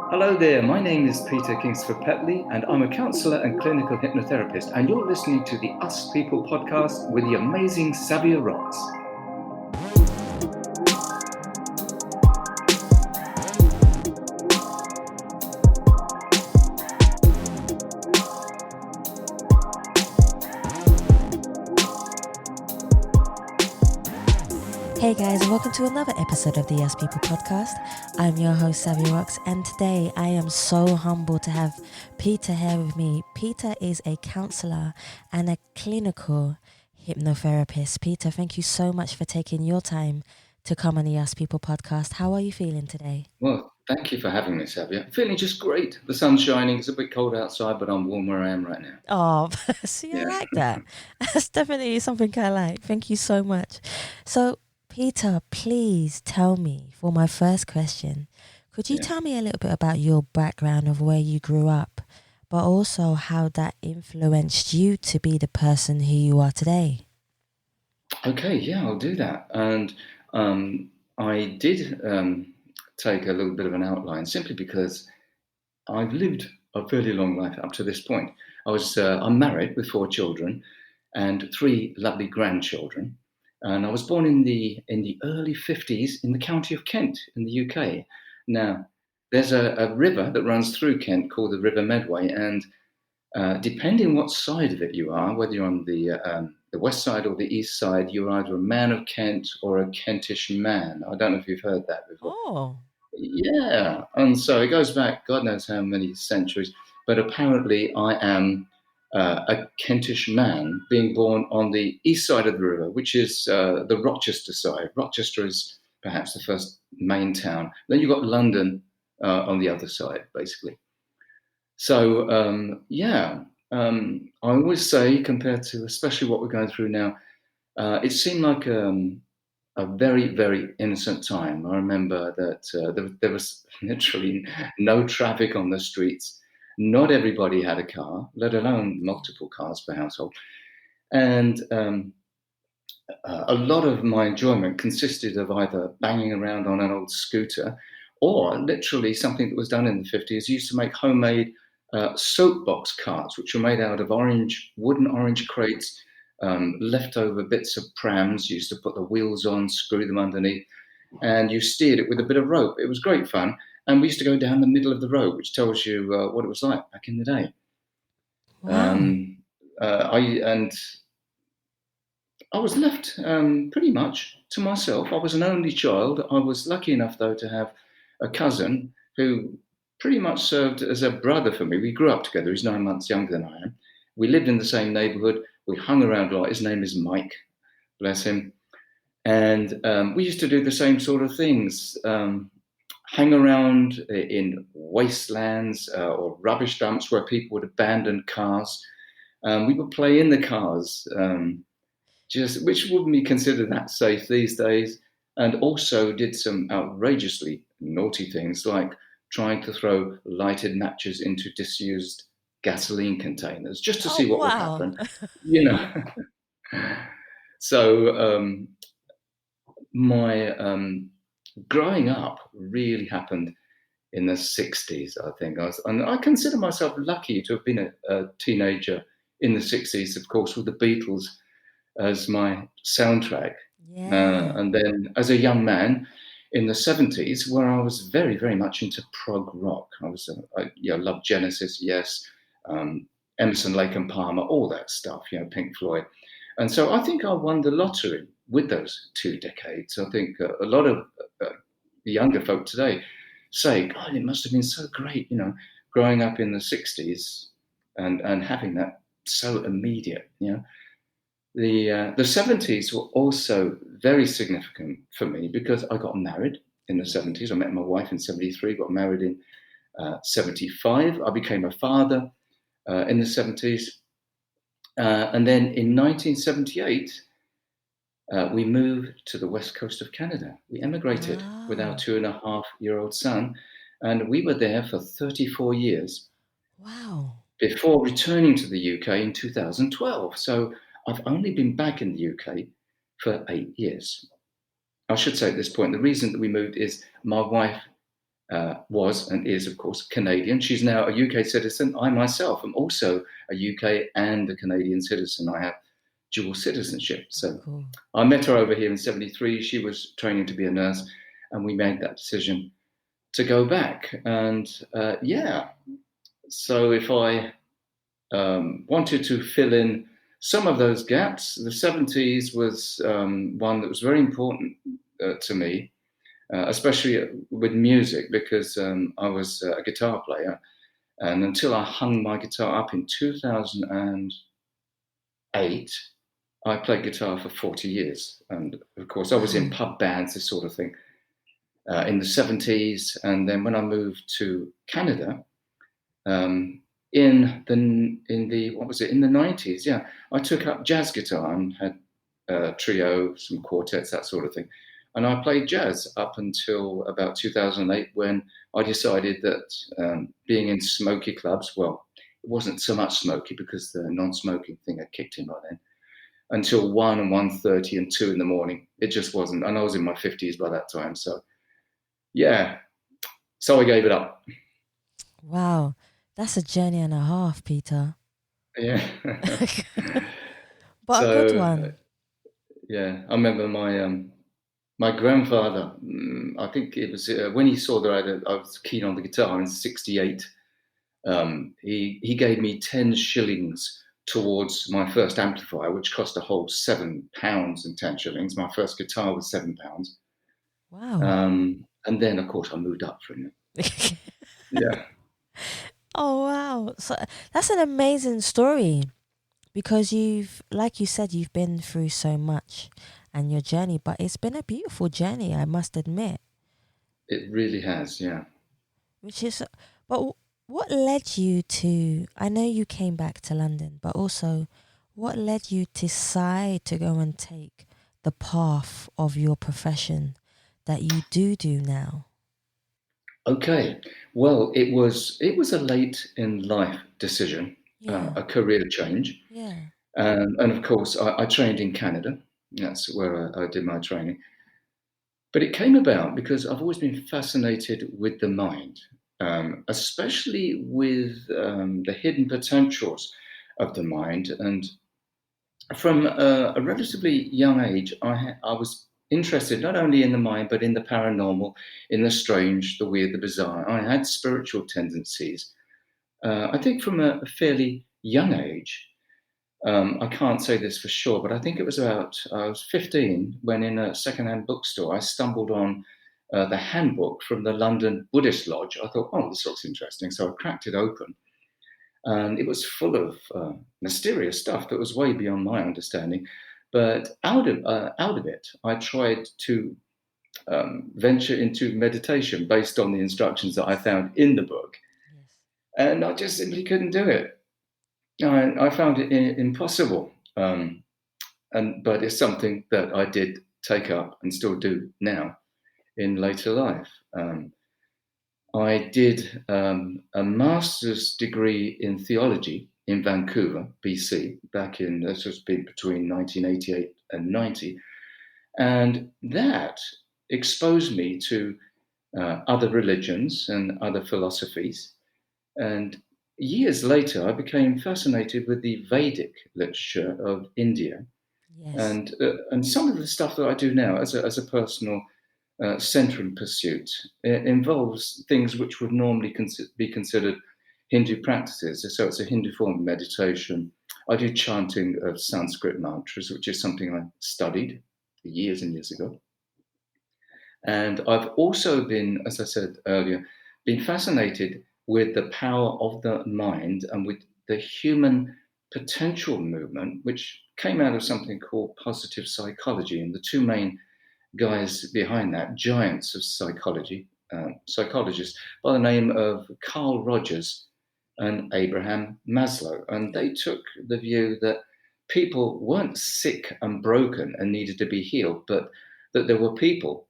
Hello there, my name is Peter Kingsford Petley, and I'm a counsellor and clinical hypnotherapist, and you're listening to the Us People podcast with the amazing Savia Rocks. Hey guys, and welcome to another episode of the Us People podcast. I'm your host, Savia Rocks, and today I am so humbled to have Peter here with me. Peter is a counsellor and a clinical hypnotherapist. Peter, thank you so much for taking your time to come on the Us People podcast. How are you feeling today? Well, thank you for having me, Savia. Feeling just great. The sun's shining. It's a bit cold outside, but I'm warm where I am right now. Oh, see, I like that. That's definitely something I like. Thank you so much. So, Peter, please tell me, for my first question, could you tell me a little bit about your background of where you grew up, but also how that influenced you to be the person who you are today? Okay, yeah, I'll do that. And I did take a little bit of an outline simply because I've lived a fairly long life up to this point. I'm married with 4 children and 3 lovely grandchildren. And I was born in the early 50s in the county of Kent in the UK. Now, there's a river that runs through Kent called the River Medway, and depending what side of it you are, whether you're on the west side or the east side, you're either a man of Kent or a Kentish man. I don't know if you've heard that before. Oh, Yeah, and so it goes back God knows how many centuries, but apparently I am a Kentish man being born on the east side of the river, which is the Rochester side. Rochester is perhaps the first main town. Then you've got London on the other side, basically. So, I always say, compared to especially what we're going through now, it seemed like a very, very innocent time. I remember that there was literally no traffic on the streets. Not everybody had a car, let alone multiple cars per household. And a lot of my enjoyment consisted of either banging around on an old scooter or literally something that was done in the 50s, used to make homemade soapbox carts, which were made out of wooden orange crates, leftover bits of prams. You used to put the wheels on, screw them underneath, and you steered it with a bit of rope. It was great fun. And we used to go down the middle of the road, which tells you what it was like back in the day. wow. I was left pretty much to myself. I was an only child. I was lucky enough, though, to have a cousin who pretty much served as a brother for me. We grew up together. He's 9 months younger than I am. We lived in the same neighbourhood. We hung around a lot. His name is Mike, bless him. And we used to do the same sort of things, hang around in wastelands or rubbish dumps where people would abandon cars. We would play in the cars, which wouldn't be considered that safe these days, and also did some outrageously naughty things like trying to throw lighted matches into disused gasoline containers just to Oh, see what would wow. happen, you know. So my growing up really happened in the 60s, I think. And I consider myself lucky to have been a teenager in the 60s, of course, with the Beatles as my soundtrack. Yeah. And then as a young man in the 70s, where I was very, very much into prog rock. I loved Genesis, yes, Emerson, Lake and Palmer, all that stuff, Pink Floyd. And so I think I won the lottery with those 2 decades. I think a lot of the younger folk today say, God, it must have been so great, growing up in the 60s and having that so immediate, The 70s were also very significant for me because I got married in the 70s. I met my wife in 73, got married in 75. I became a father in the 70s. And then in 1978, we moved to the west coast of Canada. We emigrated with our Wow. 2.5-year-old son, and we were there for 34 years Wow. before returning to the UK in 2012. So I've only been back in the UK for 8 years. I should say at this point, the reason that we moved is my wife was and is, of course, Canadian. She's now a UK citizen. I myself am also a UK and a Canadian citizen. I have dual citizenship. So Cool. I met her over here in 73. She was training to be a nurse, and we made that decision to go back. And so if I wanted to fill in some of those gaps, the 70s was one that was very important to me, especially with music, because I was a guitar player. And until I hung my guitar up in 2008, I played guitar for 40 years. And of course, I was in pub bands, this sort of thing, in the 70s. And then when I moved to Canada, in the what was it, in the 90s, I took up jazz guitar and had a trio, some quartets, that sort of thing. And I played jazz up until about 2008, when I decided that being in smoky clubs, well, it wasn't so much smoky because the non-smoking thing had kicked in by then, until 1 and 1:30 and 2 in the morning. It just wasn't. And I was in my 50s by that time. So, so I gave it up. Wow. That's a journey and a half, Peter. Yeah. But a good one. I remember my grandfather, I think it was when he saw that I was keen on the guitar in 68, he gave me 10 shillings towards my first amplifier, which cost a whole £7 and 10 shillings. My first guitar was £7. Wow. And then, of course, I moved up from it. Yeah. Oh, wow. So that's an amazing story, because like you said, you've been through so much and your journey, but it's been a beautiful journey, I must admit. It really has, yeah. Which is, but what led you to, I know you came back to London, but also what led you to decide to go and take the path of your profession that you do now? Okay. Well, it was a late in life decision, a career change. Yeah. And of course, I trained in Canada. That's where I did my training. But it came about because I've always been fascinated with the mind, especially with the hidden potentials of the mind. And from a relatively young age, I was interested not only in the mind, but in the paranormal, in the strange, the weird, the bizarre. I had spiritual tendencies, I think, from a fairly young age. I can't say this for sure, but I think it was I was 15 when, in a secondhand bookstore, I stumbled on the handbook from the London Buddhist Lodge. I thought, oh, this looks interesting. So I cracked it open, and it was full of mysterious stuff that was way beyond my understanding. But out of it, I tried to venture into meditation based on the instructions that I found in the book. Yes. And I just simply couldn't do it. I found it impossible. But it's something that I did take up and still do now in later life. I did a master's degree in theology in Vancouver, BC, back in, this was between 1988 and 90. And that exposed me to other religions and other philosophies. And years later, I became fascinated with the Vedic literature of India. Yes. And some of the stuff that I do now as a personal centering pursuit, it involves things which would normally be considered Hindu practices. So it's a Hindu form of meditation. I do chanting of Sanskrit mantras, which is something I studied years and years ago. And I've also been, as I said earlier, been fascinated with the power of the mind and with the human potential movement, which came out of something called positive psychology. And the two main guys behind that, giants of psychology, psychologists by the name of Carl Rogers and Abraham Maslow. And they took the view that people weren't sick and broken and needed to be healed, but that there were people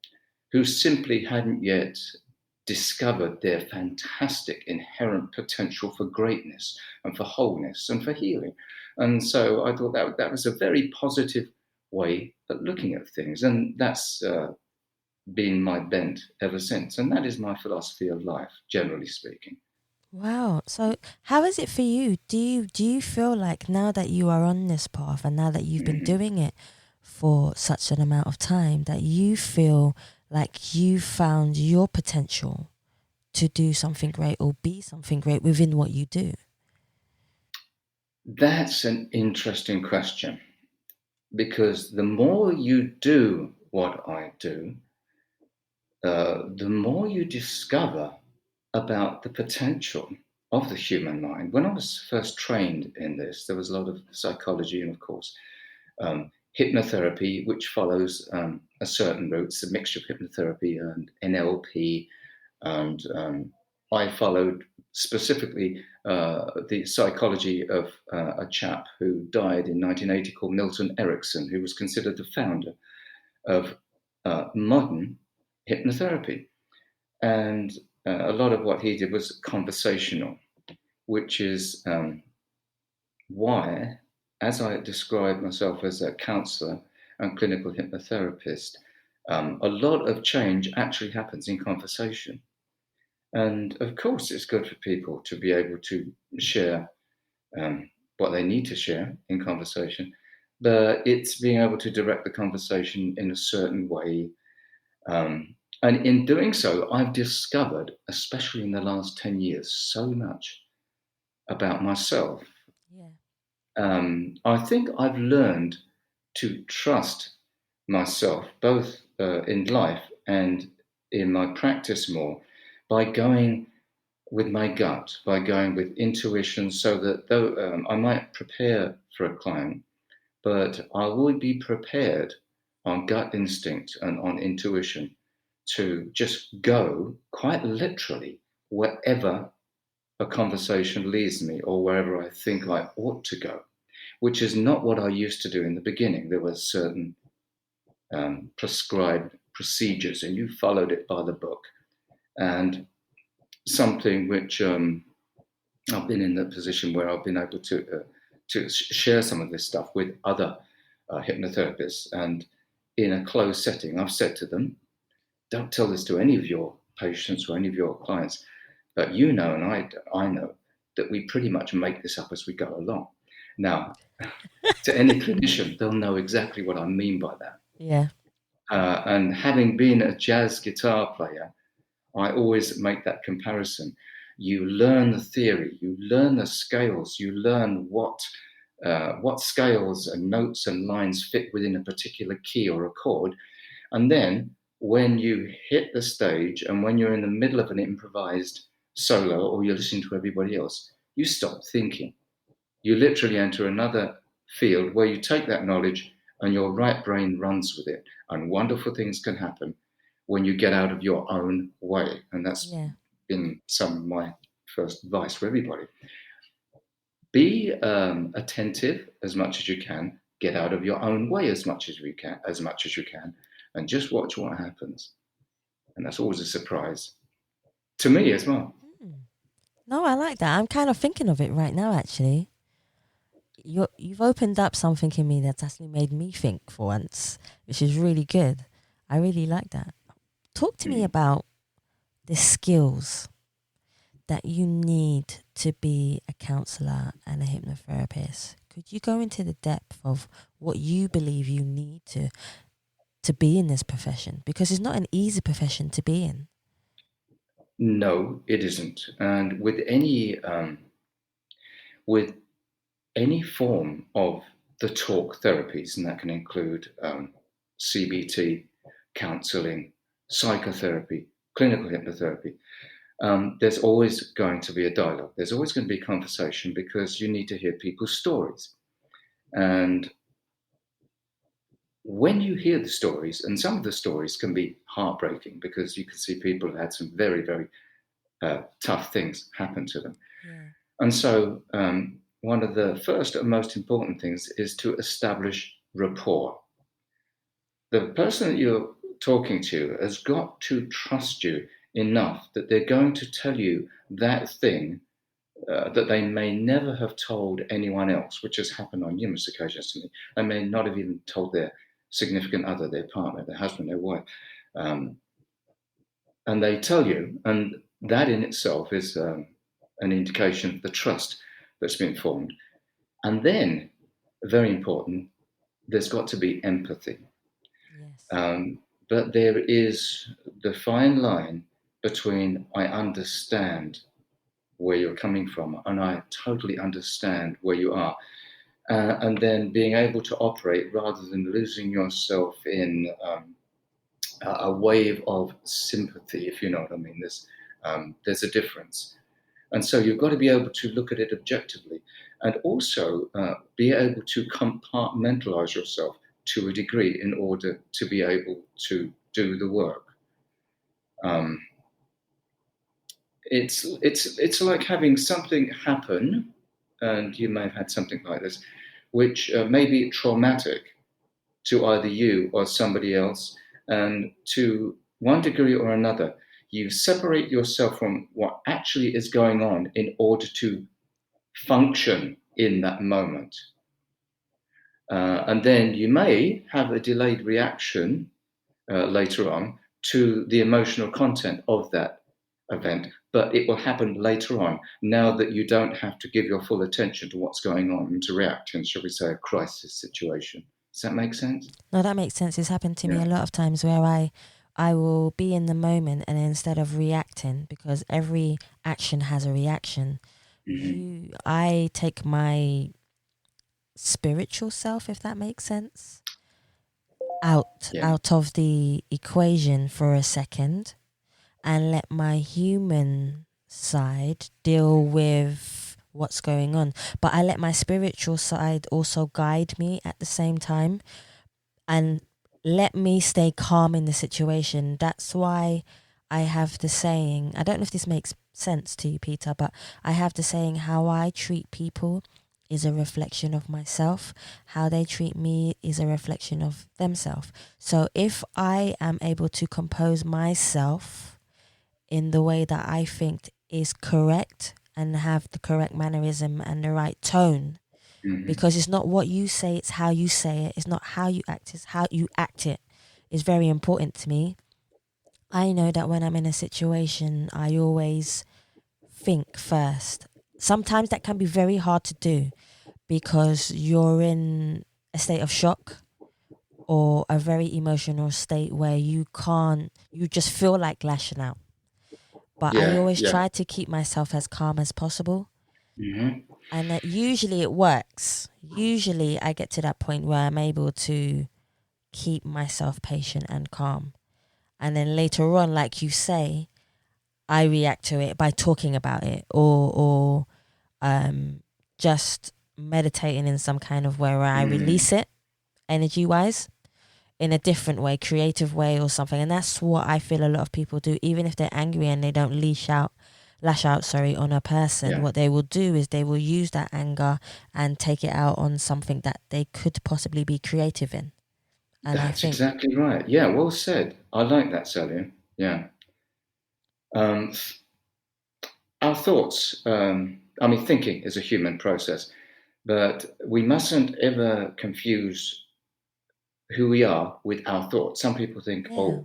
who simply hadn't yet discovered their fantastic inherent potential for greatness and for wholeness and for healing. And so I thought that was a very positive way of looking at things. And that's been my bent ever since. And that is my philosophy of life, generally speaking. Wow. So how is it for you? Do you feel like now that you are on this path and now that you've been Mhm. doing it for such an amount of time that you feel like you found your potential to do something great or be something great within what you do? That's an interesting question, because the more you do what I do, the more you discover about the potential of the human mind. When I was first trained in this, there was a lot of psychology and, of course, hypnotherapy, which follows a certain route. It's a mixture of hypnotherapy and NLP. And I followed specifically the psychology of a chap who died in 1980 called Milton Erickson, who was considered the founder of modern hypnotherapy. And a lot of what he did was conversational, which is why, as I describe myself as a counsellor and clinical hypnotherapist, a lot of change actually happens in conversation. And of course, it's good for people to be able to share what they need to share in conversation, but it's being able to direct the conversation in a certain way. And in doing so, I've discovered, especially in the last 10 years, so much about myself. Yeah. I think I've learned to trust myself, both in life and in my practice more, by going with my gut, by going with intuition, so that though I might prepare for a client, but I will be prepared on gut instinct and on intuition to just go quite literally wherever a conversation leads me or wherever I think I ought to go, which is not what I used to do in the beginning. There were certain prescribed procedures, and you followed it by the book. And something which I've been in the position where I've been able to share some of this stuff with other hypnotherapists, and in a closed setting, I've said to them, "Don't tell this to any of your patients or any of your clients, but you know, and I know that we pretty much make this up as we go along." Now, to any clinician, they'll know exactly what I mean by that. Yeah. And having been a jazz guitar player, I always make that comparison. You learn the theory, you learn the scales, you learn what scales and notes and lines fit within a particular key or a chord. And then when you hit the stage and when you're in the middle of an improvised solo or you're listening to everybody else, you stop thinking. You literally enter another field where you take that knowledge and your right brain runs with it. And wonderful things can happen when you get out of your own way. And that's Yeah. been some of my first advice for everybody. Be attentive as much as you can. Get out of your own way as much as you can, and just watch what happens. And that's always a surprise to me as well. Hmm. No, I like that. I'm kind of thinking of it right now, actually. You've opened up something in me that's actually made me think for once, which is really good. I really like that. Talk to me Mm. about the skills that you need to be a counselor and a hypnotherapist. Could you go into the depth of what you believe you need to be in this profession? Because it's not an easy profession to be in. No, it isn't. And with any form of the talk therapies, and that can include CBT, counseling, psychotherapy, clinical hypnotherapy, there's always going to be a dialogue. There's always going to be conversation because you need to hear people's stories. And when you hear the stories, and some of the stories can be heartbreaking because you can see people have had some very, very tough things happen to them. Yeah. And so, one of the first and most important things is to establish rapport. The person that you're talking to has got to trust you enough that they're going to tell you that thing that they may never have told anyone else, which has happened on numerous occasions to me. They may not have even told their significant other, their partner, their husband, their wife. And they tell you, and that in itself is an indication of the trust that's been formed. And then, very important, there's got to be empathy. Yes. But there is the fine line between I understand where you're coming from and I totally understand where you are. And then being able to operate rather than losing yourself in a wave of sympathy, if you know what I mean. There's a difference. And so you've got to be able to look at it objectively and also be able to compartmentalize yourself to a degree in order to be able to do the work. It's like having something happen, and you may have had something like this, which may be traumatic to either you or somebody else, and to one degree or another, you separate yourself from what actually is going on in order to function in that moment. And then you may have a delayed reaction later on to the emotional content of that event, but it will happen later on, now that you don't have to give your full attention to what's going on and to react in, shall we say, a crisis situation. Does that make sense? No, that makes sense. It's happened to me Yeah. a lot of times where I will be in the moment, and instead of reacting, because every action has a reaction, I take my spiritual self, if that makes sense, out Yeah. out of the equation for a second, and let my human side deal with what's going on. But I let my spiritual side also guide me at the same time and let me stay calm in the situation. That's why I have the saying, I don't know if this makes sense to you, Peter, but I have the saying, how I treat people is a reflection of myself. How they treat me is a reflection of themselves. So if I am able to compose myself in the way that I think is correct and have the correct mannerism and the right tone, because it's not what you say, it's how you say it. It's not how you act, it's how you act it. Is very important to me. I know that when I'm in a situation, I always think first. Sometimes that can be very hard to do because you're in a state of shock or a very emotional state where you just feel like lashing out. But I Yeah. always Yeah. try to keep myself as calm as possible. Mm-hmm. And that usually it works. Usually I get to that point where I'm able to keep myself patient and calm. And then later on, like you say, I react to it by talking about it or just meditating in some kind of way where I release it energy wise in a different way, creative way or something. And that's what I feel a lot of people do, even if they're angry and they don't lash out, on a person. Yeah. What they will do is they will use that anger and take it out on something that they could possibly be creative in. And I That's think, exactly right. Yeah, well said. I like that, Savia. Yeah. Um, our thoughts, thinking is a human process, but we mustn't ever confuse who we are with our thoughts. Some people think, yeah,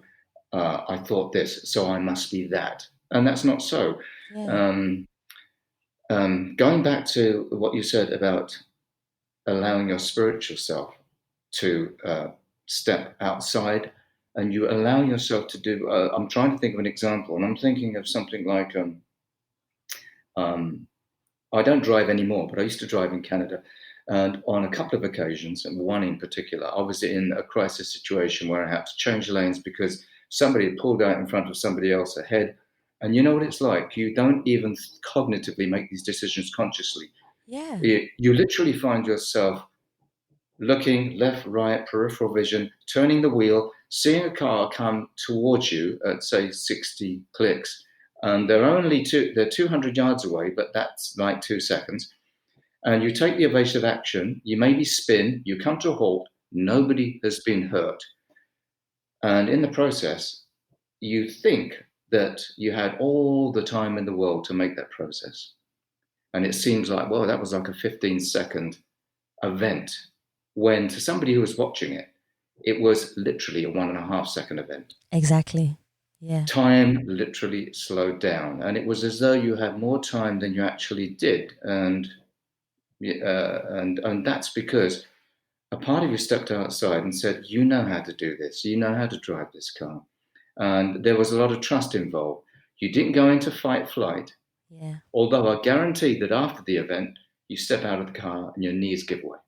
I thought this, so I must be that. And that's not so. yeah, Um, Going back to what you said about allowing your spiritual self to step outside and you allow yourself to do, I'm trying to think of an example, and I'm thinking of something like, um, I don't drive anymore, but I used to drive in Canada. And on a couple of occasions, and one in particular, I was in a crisis situation where I had to change lanes because somebody had pulled out in front of somebody else ahead. And you know what it's like? You don't even cognitively make these decisions consciously. yeah, You literally find yourself looking left, right, peripheral vision, turning the wheel, seeing a car come towards you at, say, 60 clicks. And they're 200 yards away, but that's like 2 seconds. And you take the evasive action, you maybe spin, you come to a halt, nobody has been hurt. And in the process, you think that you had all the time in the world to make that process. And it seems like, well, that was like a 15-second event, when to somebody who was watching it, it was literally a 1.5 second event. Exactly. Yeah. Time literally slowed down, and it was as though you had more time than you actually did. And that's because a part of you stepped outside and said, "You know how to do this. You know how to drive this car." And there was a lot of trust involved. You didn't go into fight flight, Yeah. although I guarantee that after the event, you step out of the car and your knees give way.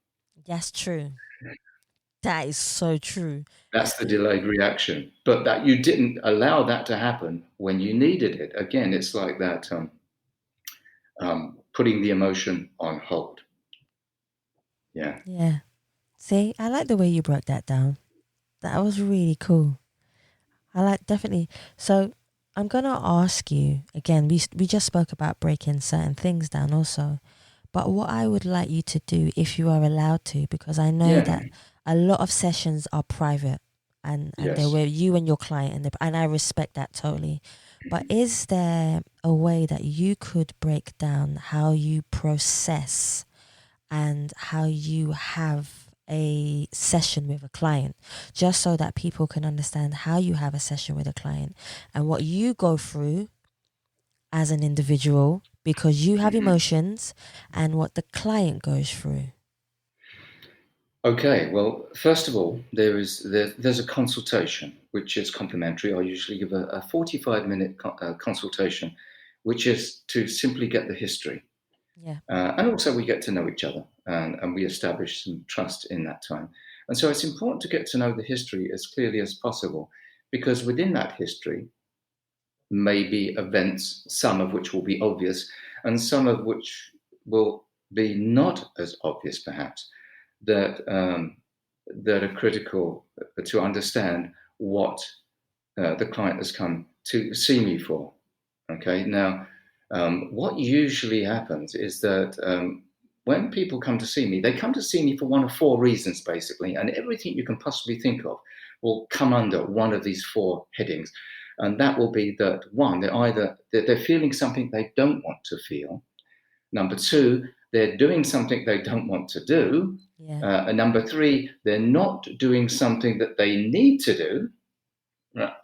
That's true. That is so true. That's the delayed reaction. But that you didn't allow that to happen when you needed it. Again, it's like that putting the emotion on hold. Yeah. Yeah. See, I like the way you broke that down. That was really cool. I like definitely. So I'm gonna ask you again. We just spoke about breaking certain things down also, but what I would like you to do, if you are allowed to, because I know Yeah. that a lot of sessions are private, and they're Yes. with you and your client, and I respect that totally. But is there a way that you could break down how you process and how you have a session with a client, just so that people can understand how you have a session with a client and what you go through as an individual, because you have Mhm. emotions, and what the client goes through? Okay, well, first of all, there's a consultation which is complimentary. I usually give a 45-minute consultation, which is to simply get the history. Yeah. And also we get to know each other, and we establish some trust in that time. And so it's important to get to know the history as clearly as possible, because within that history may be events, some of which will be obvious, and some of which will be not as obvious, perhaps, that that are critical to understand what the client has come to see me for. Okay, now what usually happens is that when people come to see me, they come to see me for one of four reasons, basically, and everything you can possibly think of will come under one of these four headings. And that will be that one, they're feeling something they don't want to feel. Number two, they're doing something they don't want to do. Yeah. And number three, they're not doing something that they need to do.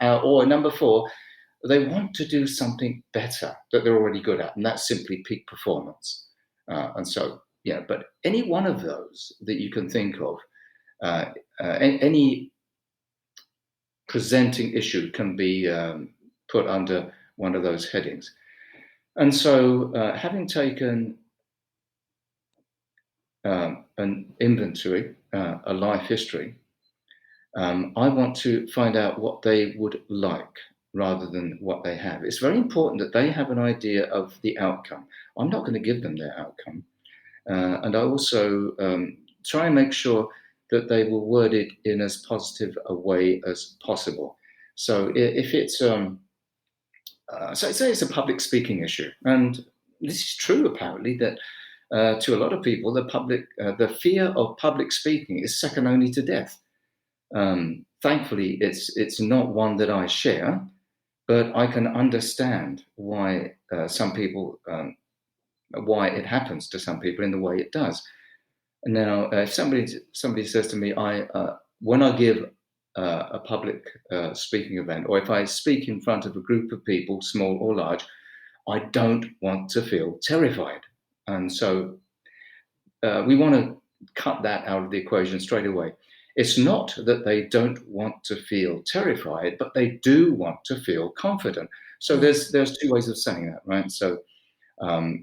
Or number four, they want to do something better that they're already good at, and that's simply peak performance. And so, yeah, but any one of those that you can think of, any presenting issue can be put under one of those headings. And so, having taken an inventory, a life history, I want to find out what they would like rather than what they have. It's very important that they have an idea of the outcome. I'm not going to give them their outcome. And I also try and make sure that they will word it in as positive a way as possible. So if it's, so say it's a public speaking issue, and this is true apparently, that to a lot of people, the fear of public speaking is second only to death. Thankfully, it's not one that I share, but I can understand why some people, why it happens to some people in the way it does. Now, if somebody says to me, when I give a public speaking event, or if I speak in front of a group of people, small or large, I don't want to feel terrified, and so we want to cut that out of the equation straight away. It's not that they don't want to feel terrified, but they do want to feel confident. So Yeah. there's two ways of saying that, right? So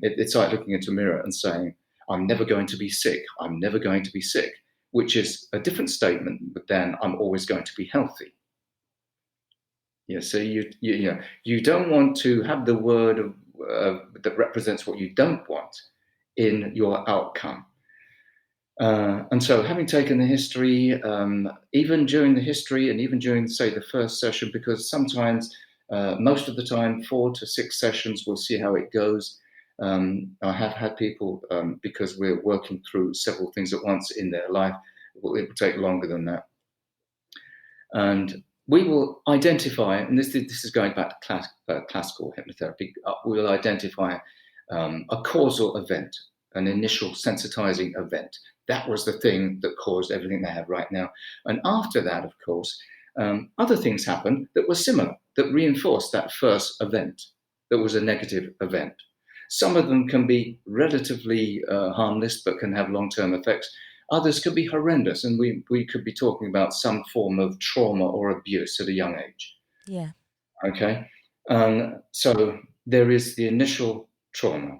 it's like looking into a mirror and saying, "I'm never going to be sick. I'm never going to be sick," which is a different statement than "I'm always going to be healthy." Yeah. So you don't want to have the word that represents what you don't want in your outcome. And so, having taken the history, even during the history and even during, say, the first session, because sometimes, most of the time, 4 to 6 sessions, we'll see how it goes. I have had people, because we're working through several things at once in their life, it will take longer than that. And we will identify, and this is going back to classical hypnotherapy, we will identify a causal event. an initial sensitizing event. That was the thing that caused everything they have right now. And after that, of course, other things happened that were similar, that reinforced that first event, that was a negative event. Some of them can be relatively harmless, but can have long-term effects. Others could be horrendous, and we could be talking about some form of trauma or abuse at a young age. Yeah. Okay. So there is the initial trauma,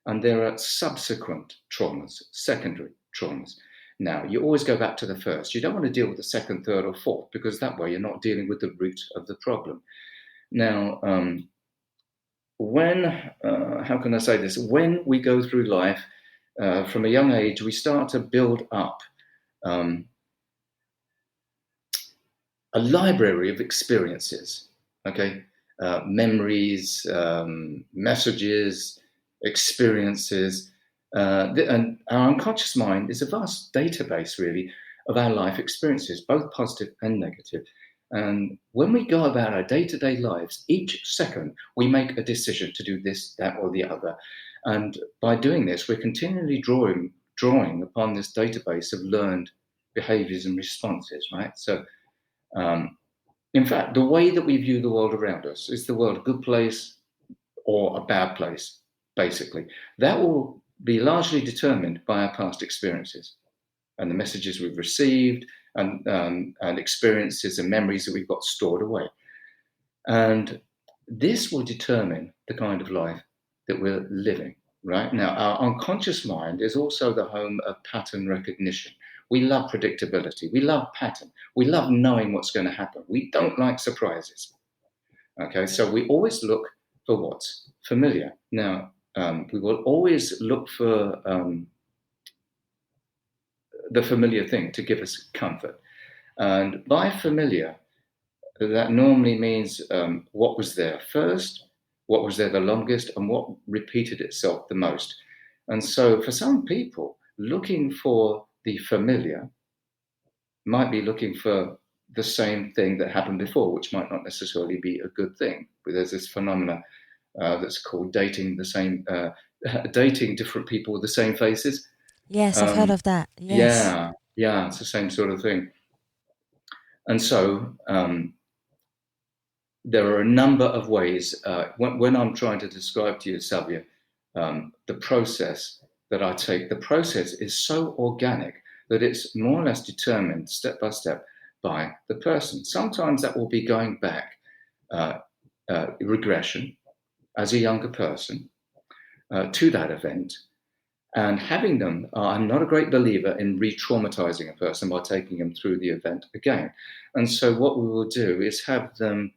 and there are subsequent traumas, secondary traumas. Now, you always go back to the first. You don't want to deal with the second, third, or fourth, because that way you're not dealing with the root of the problem. Now, how can I say this? When we go through life, from a young age, we start to build up a library of experiences, okay? Memories, messages, experiences. And our unconscious mind is a vast database, really, of our life experiences, both positive and negative. And when we go about our day-to-day lives, each second we make a decision to do this, that, or the other. And by doing this, we're continually drawing upon this database of learned behaviors and responses, right? So, in fact, the way that we view the world around us, is the world a good place or a bad place, basically? That will be largely determined by our past experiences and the messages we've received and experiences and memories that we've got stored away. And this will determine the kind of life that we're living, right? Now, our unconscious mind is also the home of pattern recognition. We love predictability. We love pattern. We love knowing what's going to happen. We don't like surprises. Okay, so we always look for what's familiar. Now, we will always look for the familiar thing to give us comfort. And by familiar, that normally means what was there first, what was there the longest, and what repeated itself the most. And so for some people, looking for the familiar might be looking for the same thing that happened before, which might not necessarily be a good thing. But there's this phenomena that's called dating different people with the same faces. Yes, I've heard of that. Yes. Yeah, it's the same sort of thing. And so there are a number of ways, when I'm trying to describe to you, Savia, the process that I take, the process is so organic that it's more or less determined step by step by the person. Sometimes that will be going back, regression as a younger person to that event, and having them, I'm not a great believer in re-traumatizing a person by taking them through the event again. And so what we will do is have them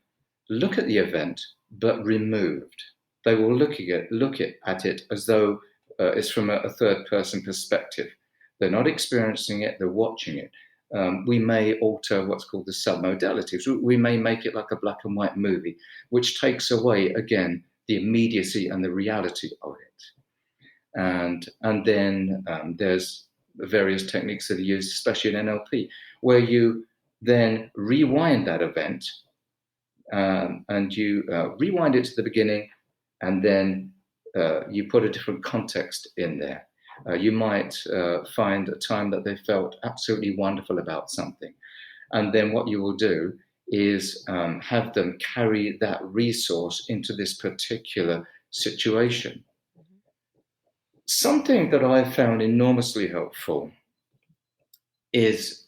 look at the event, but removed. They will look at it as though it's from a third person perspective. They're not experiencing it, they're watching it. We may alter what's called the submodalities. We may make it like a black and white movie, which takes away, again, the immediacy and the reality of it. And then there's various techniques that are used, especially in NLP, where you then rewind that event and you rewind it to the beginning, and then you put a different context in there. You might find a time that they felt absolutely wonderful about something. And then what you will do is have them carry that resource into this particular situation. Something that I've found enormously helpful is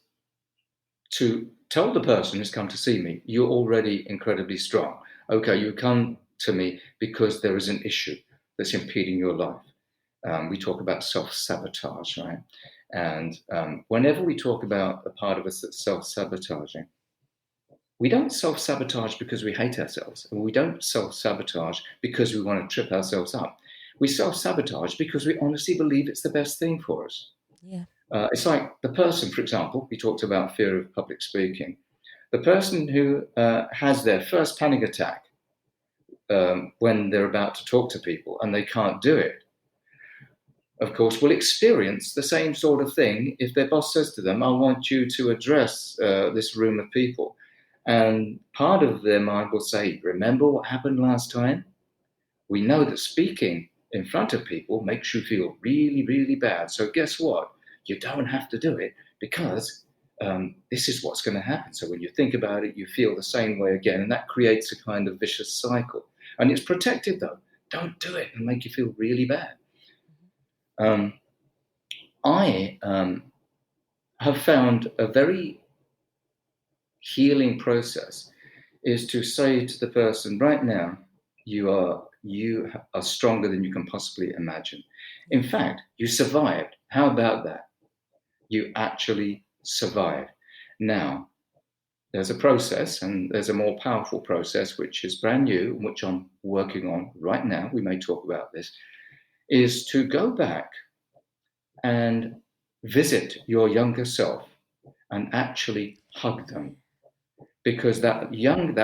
to tell the person who's come to see me, you're already incredibly strong. Okay, you come to me because there is an issue that's impeding your life. We talk about self-sabotage, right? And whenever we talk about a part of us that's self-sabotaging, we don't self-sabotage because we hate ourselves. And we don't self-sabotage because we want to trip ourselves up. We self-sabotage because we honestly believe it's the best thing for us. Yeah. It's like the person, for example, we talked about fear of public speaking. The person who has their first panic attack when they're about to talk to people and they can't do it, of course, will experience the same sort of thing if their boss says to them, I want you to address this room of people. And part of their mind will say, remember what happened last time? We know that speaking in front of people makes you feel really, really bad. So guess what? You don't have to do it, because this is what's going to happen. So when you think about it, you feel the same way again, and that creates a kind of vicious cycle. And it's protected, though. Don't do it and make you feel really bad. I have found a very healing process is to say to the person, right now, you are stronger than you can possibly imagine. In fact, you survived. How about that? You actually survived. Now, there's a process, and there's a more powerful process, which is brand new, which I'm working on right now. We may talk about this, is to go back and visit your younger self and actually hug them. Because that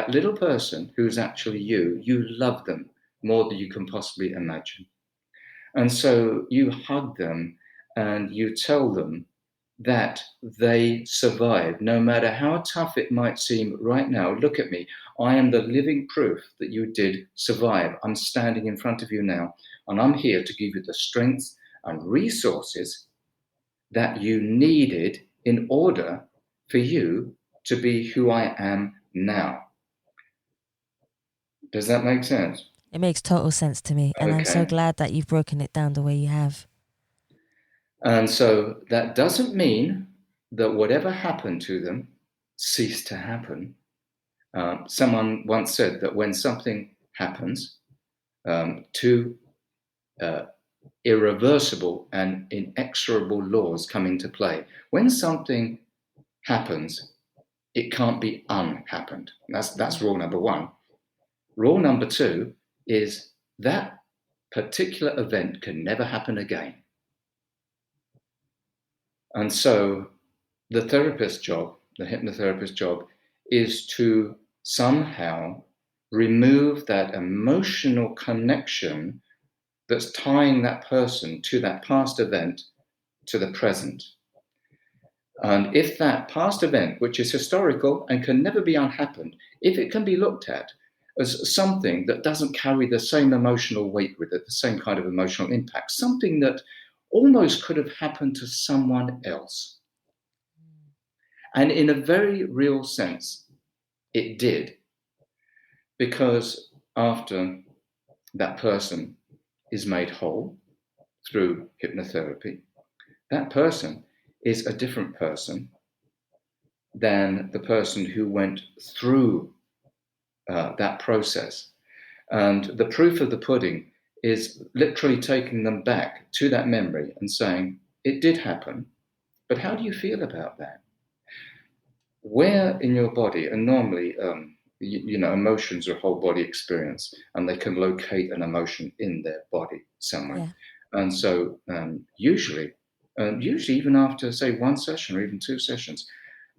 little person who's actually you love them more than you can possibly imagine. And so you hug them and you tell them that they survived, no matter how tough it might seem right now. Look at me. I am the living proof that you did survive. I'm standing in front of you now, and I'm here to give you the strength and resources that you needed in order for you to be who I am now. Does that make sense? It makes total sense to me. And I'm so glad that you've broken it down the way you have. And so that doesn't mean that whatever happened to them ceased to happen. Someone once said that when something happens, two irreversible and inexorable laws come into play. When something happens, it can't be unhappened. That's rule number one. Rule number two is that particular event can never happen again. And so the therapist's job, the hypnotherapist's job, is to somehow remove that emotional connection that's tying that person to that past event to the present. And if that past event, which is historical and can never be unhappened, if it can be looked at as something that doesn't carry the same emotional weight with it, the same kind of emotional impact, something that almost could have happened to someone else. And in a very real sense, it did. Because after that person is made whole through hypnotherapy, that person is a different person than the person who went through that process. And the proof of the pudding is literally taking them back to that memory and saying, it did happen, but how do you feel about that? Where in your body, and normally, emotions are a whole body experience, and they can locate an emotion in their body somewhere. Yeah. And so usually even after, say, one session or even two sessions,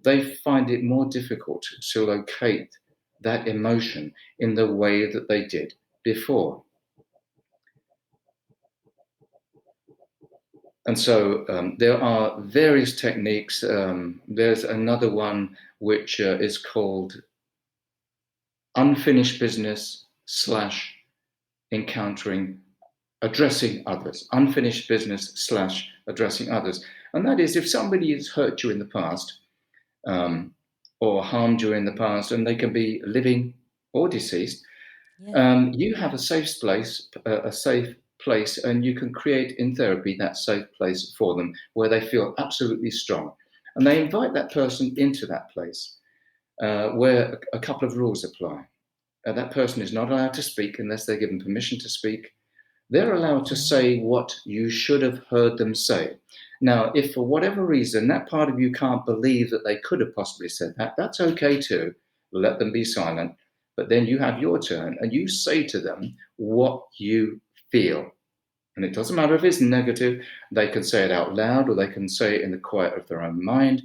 they find it more difficult to locate that emotion in the way that they did before. And so there are various techniques. There's another one which is called unfinished business / addressing others. Unfinished business / addressing others. And that is, if somebody has hurt you in the past or harmed you in the past, and they can be living or deceased, you have a safe place, and you can create in therapy that safe place for them where they feel absolutely strong. And they invite that person into that place where a couple of rules apply. That person is not allowed to speak unless they're given permission to speak. They're allowed to say what you should have heard them say. Now, if for whatever reason that part of you can't believe that they could have possibly said that, that's okay too. Let them be silent. But then you have your turn and you say to them what you feel. And it doesn't matter if it's negative. They can say it out loud, or they can say it in the quiet of their own mind.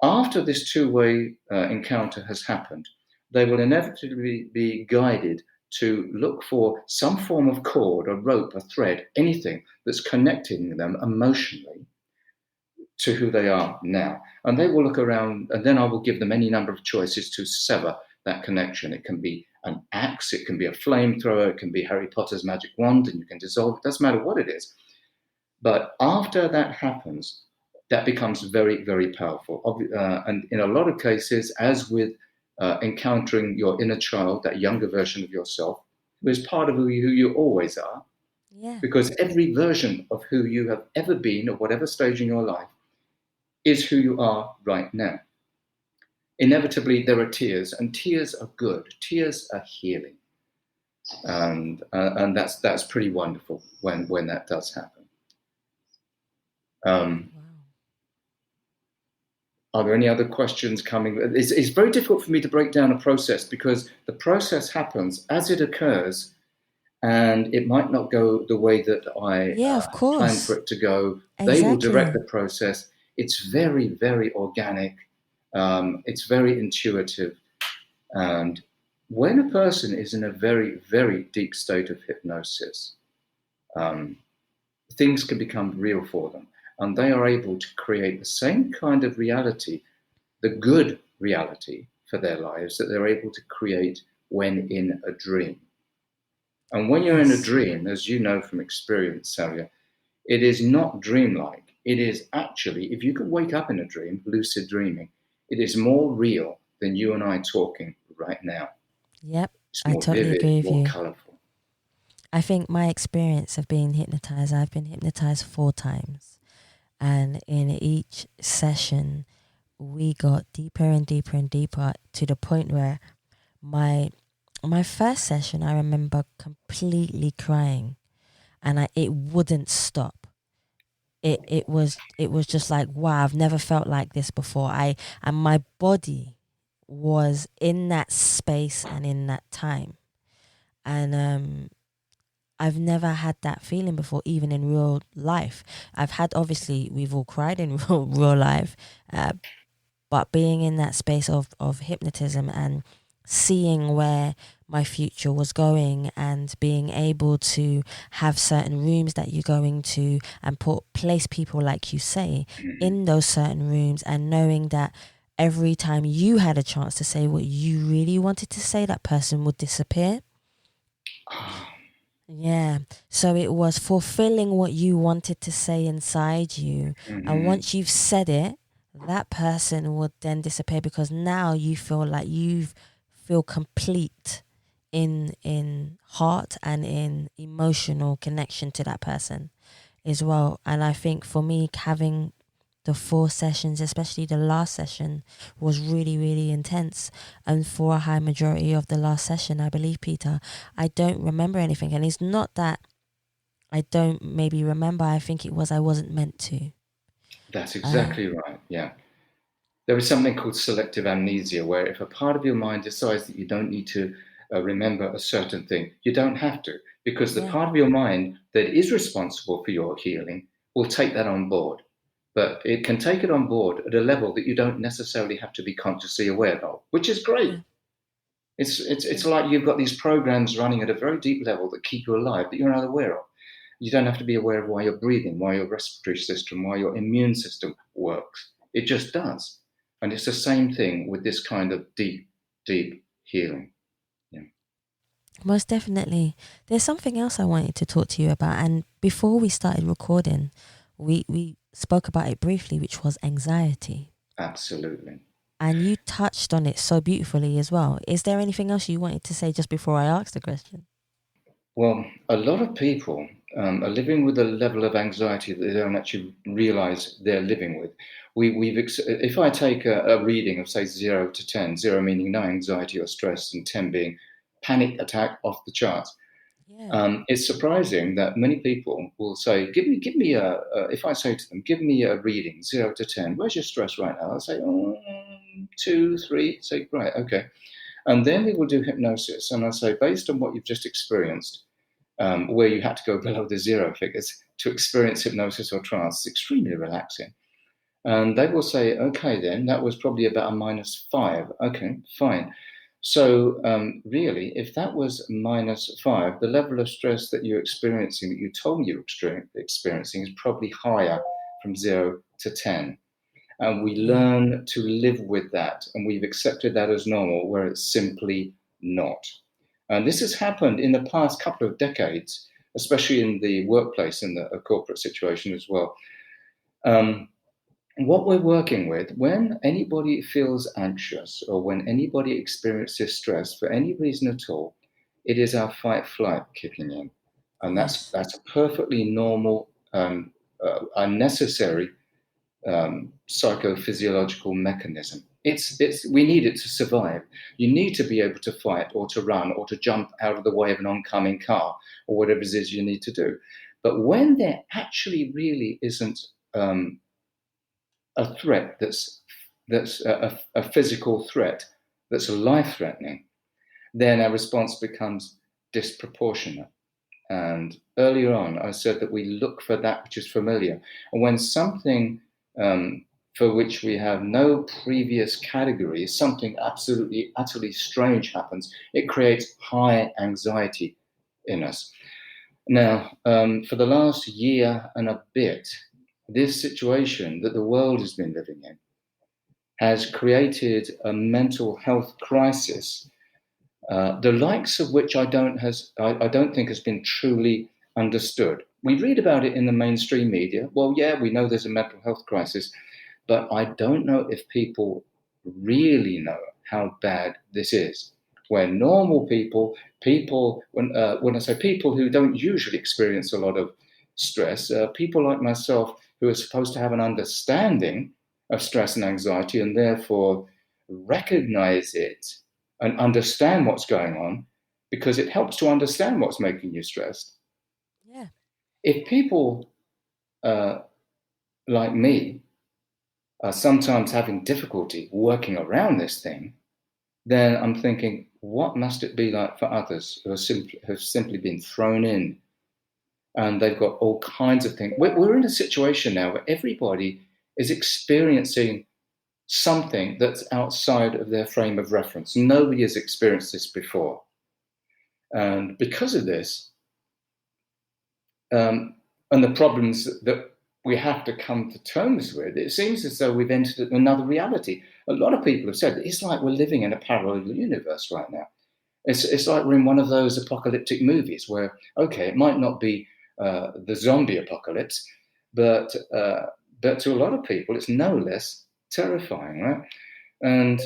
After this two-way encounter has happened, they will inevitably be guided to look for some form of cord, a rope, a thread, anything that's connecting them emotionally to who they are now. And they will look around, and then I will give them any number of choices to sever that connection. It can be an axe, it can be a flamethrower, it can be Harry Potter's magic wand, and you can dissolve it. Doesn't matter what it is. But after that happens, that becomes very, very powerful. And in a lot of cases, as with encountering your inner child, that younger version of yourself, who is part of who you always are, Yeah. because every version of who you have ever been at whatever stage in your life is who you are right now. Inevitably, there are tears, and tears are good. Tears are healing, and that's pretty wonderful when that does happen. Wow. Are there any other questions coming? It's very difficult for me to break down a process because the process happens as it occurs, and it might not go the way that I Of planned for course. it to go. They will Exactly. direct the process. It's very, very organic. It's very intuitive. And when a person is in a very, very deep state of hypnosis, things can become real for them. And they are able to create the same kind of reality, the good reality for their lives, that they're able to create when in a dream. And when you're in a dream, as you know from experience, Savia, it is not dreamlike. It is actually, if you could wake up in a dream, lucid dreaming, it is more real than you and I talking right now. Yep. It's I more totally vivid, agree with more you. colourful. I think my experience of being hypnotized, I've been hypnotized 4 times. And in each session, we got deeper and deeper and deeper to the point where my first session, I remember completely crying, and it wouldn't stop. It was just like, wow, I've never felt like this before. And my body was in that space and in that time, and I've never had that feeling before, even in real life. I've had, obviously, we've all cried in real life, but being in that space of hypnotism and seeing where my future was going and being able to have certain rooms that you're going to and place people, like you say, in those certain rooms, and knowing that every time you had a chance to say what you really wanted to say, that person would disappear. Yeah. So it was fulfilling what you wanted to say inside you. And once you've said it, that person would then disappear, because now you feel like you feel complete in heart and in emotional connection to that person as well. And I think for me, having the 4 sessions, especially the last session, was really, really intense. And for a high majority of the last session, I believe, Peter, I don't remember anything. And it's not that I don't maybe remember. I think it was I wasn't meant to. That's exactly right, yeah. There is something called selective amnesia, where if a part of your mind decides that you don't need to remember a certain thing, you don't have to, because the part of your mind that is responsible for your healing will take that on board. But it can take it on board at a level that you don't necessarily have to be consciously aware of, which is great. Yeah. It's like you've got these programs running at a very deep level that keep you alive that you're not aware of. You don't have to be aware of why you're breathing, why your respiratory system, why your immune system works. It just does. And it's the same thing with this kind of deep, deep healing. Yeah. Most definitely. There's something else I wanted to talk to you about. And before we started recording, we spoke about it briefly, which was anxiety. Absolutely. And you touched on it so beautifully as well. Is there anything else you wanted to say just before I asked the question? Well, a lot of people are living with a level of anxiety that they don't actually realize they're living with. If I take a reading of, say, 0 to 10, 0 meaning no anxiety or stress, and 10 being panic attack off the charts, it's surprising that many people will say, give me if I say to them, give me a reading, 0 to 10, where's your stress right now? I'll say, 2, 3, say, right, okay. And then we will do hypnosis, and I'll say, based on what you've just experienced, where you had to go below the 0 figures to experience hypnosis or trance, it's extremely relaxing. And they will say, okay, then that was probably about a -5. Okay, fine. So really, if that was -5, the level of stress that you're experiencing, that you told me you were experiencing, is probably higher from 0 to 10. And we learn to live with that, and we've accepted that as normal, where it's simply not. And this has happened in the past couple of decades, especially in the workplace and the corporate situation as well. What we're working with, when anybody feels anxious or when anybody experiences stress for any reason at all, it is our fight flight kicking in. And that's a perfectly normal, unnecessary psychophysiological mechanism. We need it to survive. You need to be able to fight or to run or to jump out of the way of an oncoming car or whatever it is you need to do. But when there actually really isn't a threat that's a physical threat that's life-threatening, then our response becomes disproportionate. And earlier on, I said that we look for that which is familiar. And when something for which we have no previous category, something absolutely, utterly strange happens, it creates high anxiety in us. Now, for the last year and a bit, this situation that the world has been living in has created a mental health crisis, the likes of which I don't think has been truly understood. We read about it in the mainstream media. Well, yeah, we know there's a mental health crisis, but I don't know if people really know how bad this is. Where normal people, when I say people who don't usually experience a lot of stress, people like myself who are supposed to have an understanding of stress and anxiety and therefore recognize it and understand what's going on, because it helps to understand what's making you stressed. Yeah. If people like me are sometimes having difficulty working around this thing, then I'm thinking, what must it be like for others who have simply been thrown in and they've got all kinds of things. We're in a situation now where everybody is experiencing something that's outside of their frame of reference. Nobody has experienced this before. And because of this, and the problems that we have to come to terms with, it seems as though we've entered another reality. A lot of people have said that it's like we're living in a parallel universe right now. It's like we're in one of those apocalyptic movies where, okay, it might not be the zombie apocalypse, but to a lot of people, it's no less terrifying, right? And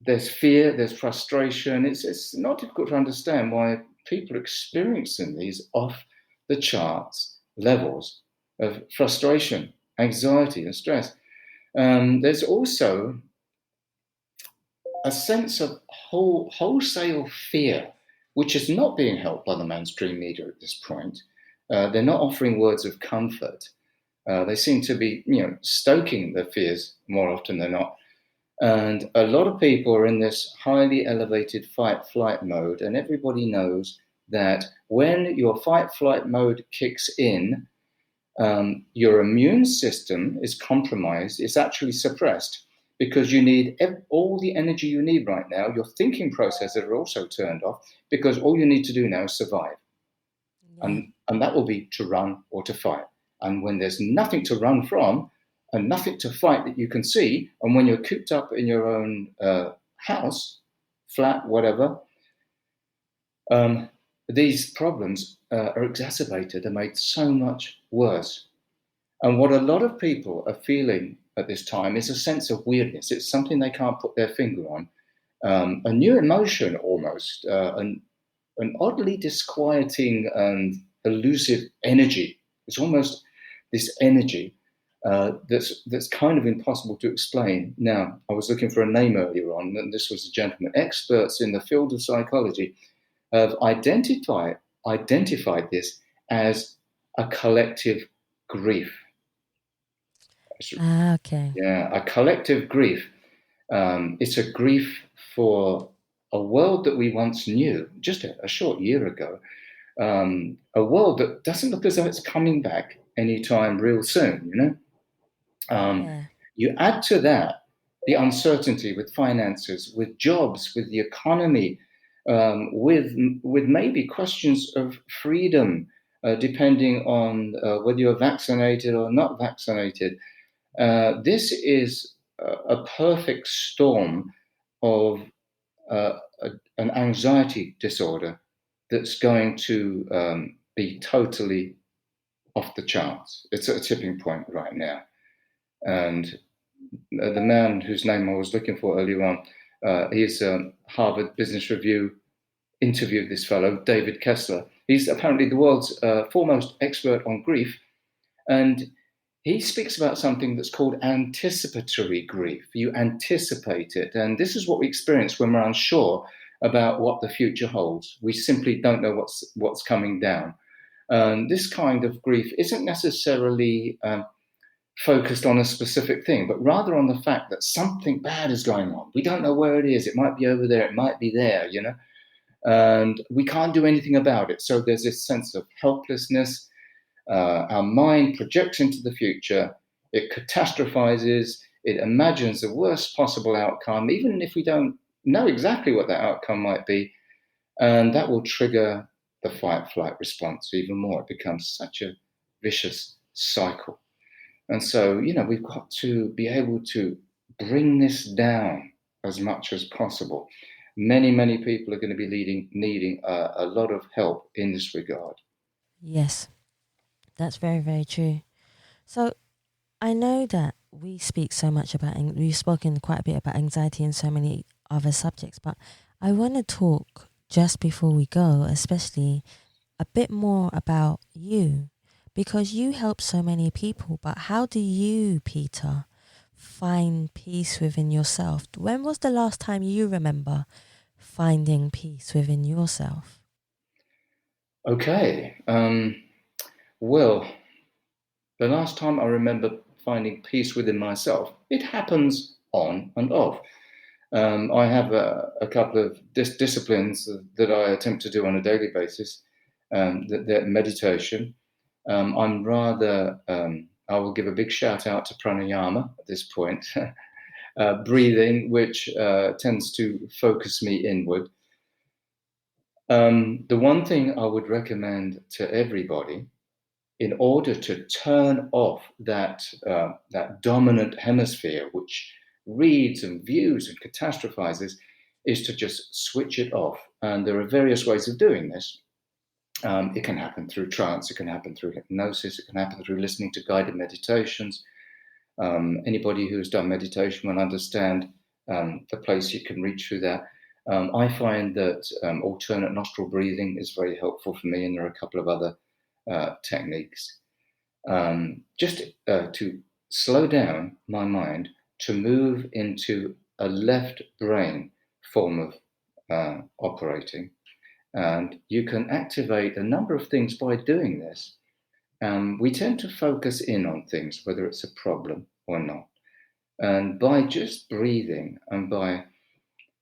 there's fear, there's frustration. It's not difficult to understand why people are experiencing these off the charts levels of frustration, anxiety, and stress. There's also a sense of wholesale fear, which is not being helped by the mainstream media at this point. They're not offering words of comfort. They seem to be, stoking their fears more often than not. And a lot of people are in this highly elevated fight-flight mode, and everybody knows that when your fight-flight mode kicks in, your immune system is compromised, it's actually suppressed, because you need all the energy you need right now. Your thinking processes are also turned off, because all you need to do now is survive. Yeah. And that will be to run or to fight. And when there's nothing to run from and nothing to fight that you can see, and when you're cooped up in your own house, flat, whatever, these problems are exacerbated and made so much worse. And what a lot of people are feeling at this time is a sense of weirdness. It's something they can't put their finger on. A new emotion almost, an oddly disquieting and elusive energy. It's almost this energy that's kind of impossible to explain. Now, I was looking for a name earlier on, and this was a gentleman. Experts in the field of psychology have identified this as a collective grief. Okay. Yeah, a collective grief. It's a grief for a world that we once knew just a short year ago. A world that doesn't look as though it's coming back anytime real soon, You add to that the uncertainty with finances, with jobs, with the economy, with maybe questions of freedom, depending on whether you're vaccinated or not vaccinated. This is a perfect storm of an anxiety disorder that's going to be totally off the charts. It's at a tipping point right now. And the man whose name I was looking for earlier on, he's Harvard Business Review interviewed this fellow, David Kessler. He's apparently the world's foremost expert on grief. And he speaks about something that's called anticipatory grief. You anticipate it. And this is what we experience when we're unsure about what the future holds. We simply don't know what's coming down. This kind of grief isn't necessarily focused on a specific thing, but rather on the fact that something bad is going on. We don't know where it is. It might be over there. It might be there, and we can't do anything about it. So there's this sense of helplessness. Our mind projects into the future. It catastrophizes. It imagines the worst possible outcome, even if we don't know exactly what that outcome might be. And that will trigger the fight-flight response even more. It becomes such a vicious cycle. And so, we've got to be able to bring this down as much as possible. Many, many people are going to be needing a lot of help in this regard. Yes, that's very, very true. So I know that we speak so much about, we've spoken quite a bit about anxiety and so many other subjects, but I want to talk just before we go, especially a bit more about you, because you help so many people. But how do you, Peter, find peace within yourself? When was the last time you remember finding peace within yourself? Okay. Well, the last time I remember finding peace within myself, it happens on and off. I have a couple of disciplines that I attempt to do on a daily basis. That meditation. I'm rather, I will give a big shout out to pranayama at this point, breathing, which tends to focus me inward. The one thing I would recommend to everybody, in order to turn off that dominant hemisphere, which reads and views and catastrophizes, is to just switch it off. And there are various ways of doing this. It can happen through trance, it can happen through hypnosis, it can happen through listening to guided meditations. Anybody who's done meditation will understand the place you can reach through that. I find that alternate nostril breathing is very helpful for me, and there are a couple of other techniques. Just to slow down my mind, to move into a left brain form of operating. And you can activate a number of things by doing this. We tend to focus in on things, whether it's a problem or not. And by just breathing and by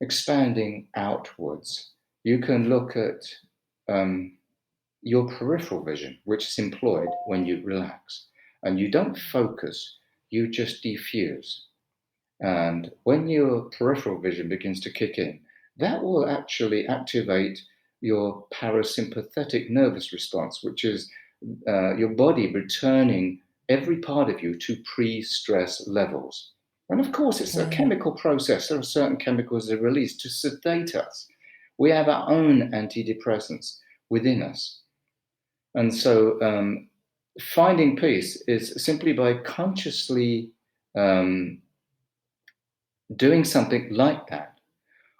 expanding outwards, you can look at your peripheral vision, which is employed when you relax. And you don't focus, you just diffuse. And when your peripheral vision begins to kick in, that will actually activate your parasympathetic nervous response, which is your body returning every part of you to pre-stress levels. And of course, it's a chemical process. There are certain chemicals that are released to sedate us. We have our own antidepressants within us. And so finding peace is simply by consciously doing something like that.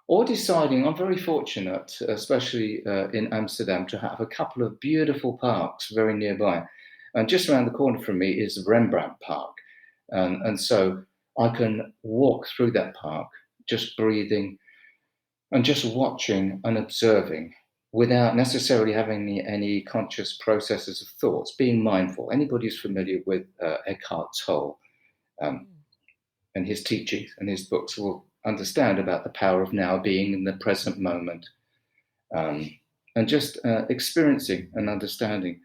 Or deciding, I'm very fortunate, especially in Amsterdam, to have a couple of beautiful parks very nearby. And just around the corner from me is Rembrandt Park. And so I can walk through that park, just breathing and just watching and observing without necessarily having any conscious processes of thoughts, being mindful. Anybody who's familiar with Eckhart Tolle and his teachings and his books will understand about the power of now, being in the present moment, and just experiencing and understanding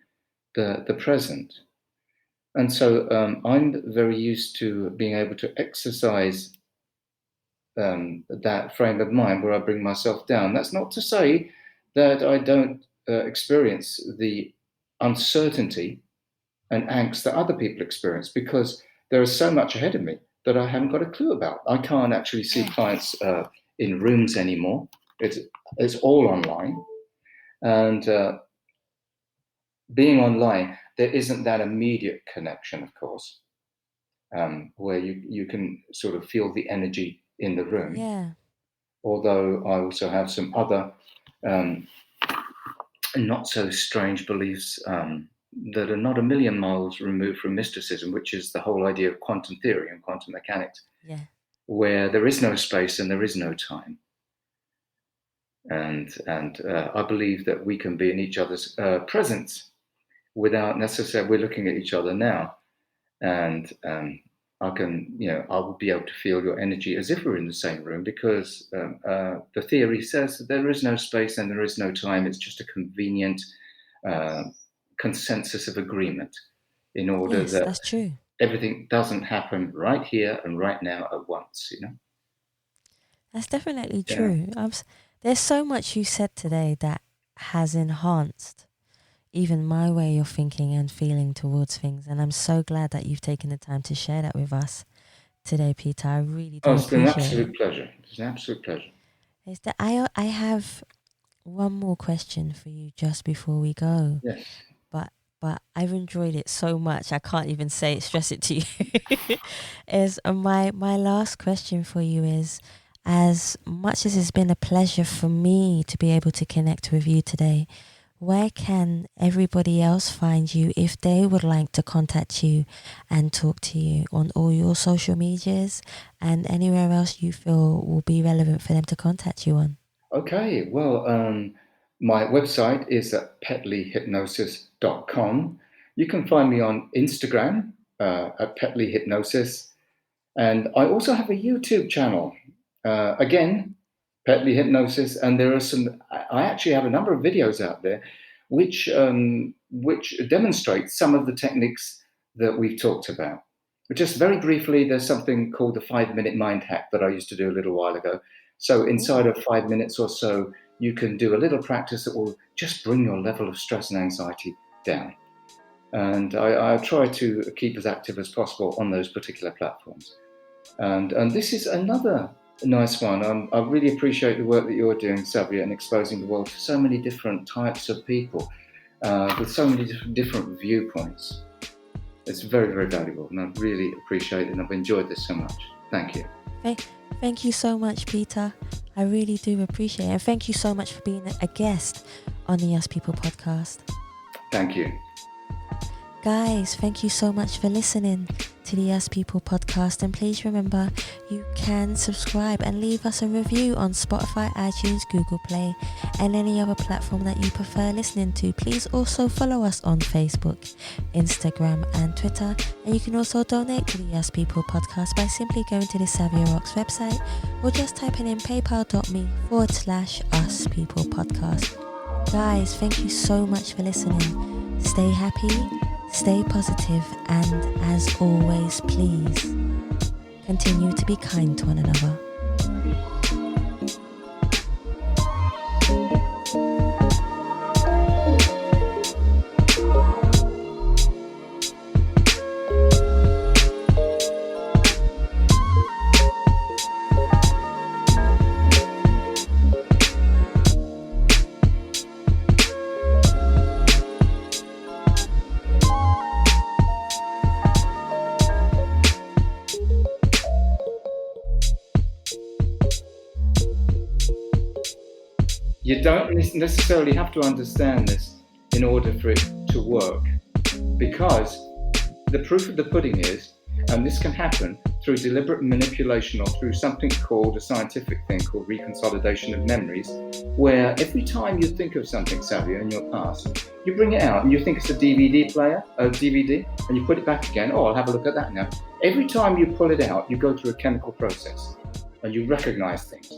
the present. And so I'm very used to being able to exercise that frame of mind where I bring myself down. That's not to say that I don't experience the uncertainty and angst that other people experience, because there is so much ahead of me that I haven't got a clue about. I can't actually see clients in rooms anymore. It's all online. And being online, there isn't that immediate connection, of course, where you can sort of feel the energy in the room. Yeah. Although I also have some other not so strange beliefs that are not a million miles removed from mysticism, which is the whole idea of quantum theory and quantum mechanics, where there is no space and there is no time. And I believe that we can be in each other's presence without necessarily, we're looking at each other now, and I will be able to feel your energy as if we're in the same room, because the theory says that there is no space and there is no time. It's just a convenient consensus of agreement in order that that's true. Everything doesn't happen right here and right now at once, That's definitely true. There's so much you said today that has enhanced even my way of thinking and feeling towards things. And I'm so glad that you've taken the time to share that with us today, Peter. I really do appreciate it. It's an absolute pleasure. It's an absolute pleasure. I have one more question for you just before we go. Yes. But I've enjoyed it so much, I can't even stress it to you. My last question for you is, as much as it's been a pleasure for me to be able to connect with you today, where can everybody else find you if they would like to contact you and talk to you on all your social medias and anywhere else you feel will be relevant for them to contact you on? Okay, well, my website is at petleyhypnosis.com. You can find me on Instagram at Petley Hypnosis. And I also have a YouTube channel, again, Petley Hypnosis. And I actually have a number of videos out there which demonstrate some of the techniques that we've talked about. But just very briefly, there's something called the 5-minute mind hack that I used to do a little while ago. So inside of 5 minutes or so, you can do a little practice that will just bring your level of stress and anxiety down. And I try to keep as active as possible on those particular platforms. And this is another nice one. I really appreciate the work that you're doing, Savia, and exposing the world to so many different types of people with so many different viewpoints. It's very, very valuable, and I really appreciate it, and I've enjoyed this so much. Thank you. Thank you so much, Peter. I really do appreciate it. And thank you so much for being a guest on the Yes People podcast. Thank you. Guys, thank you so much for listening to the Yes People podcast. And please remember, you can subscribe and leave us a review on Spotify, iTunes, Google Play, and any other platform that you prefer listening to. Please also follow us on Facebook, Instagram, and Twitter. And you can also donate to the Yes People podcast by simply going to the Savia Rocks website or just typing in paypal.me/Us People podcast. Guys, thank you so much for listening. Stay happy, stay positive, and as always, please continue to be kind to one another. You don't necessarily have to understand this in order for it to work, because the proof of the pudding is, and this can happen through deliberate manipulation or through something called a scientific thing called reconsolidation of memories, where every time you think of something, Savia, in your past, you bring it out and you think it's a DVD player, and you put it back again. Oh, I'll have a look at that now. Every time you pull it out, you go through a chemical process and you recognize things.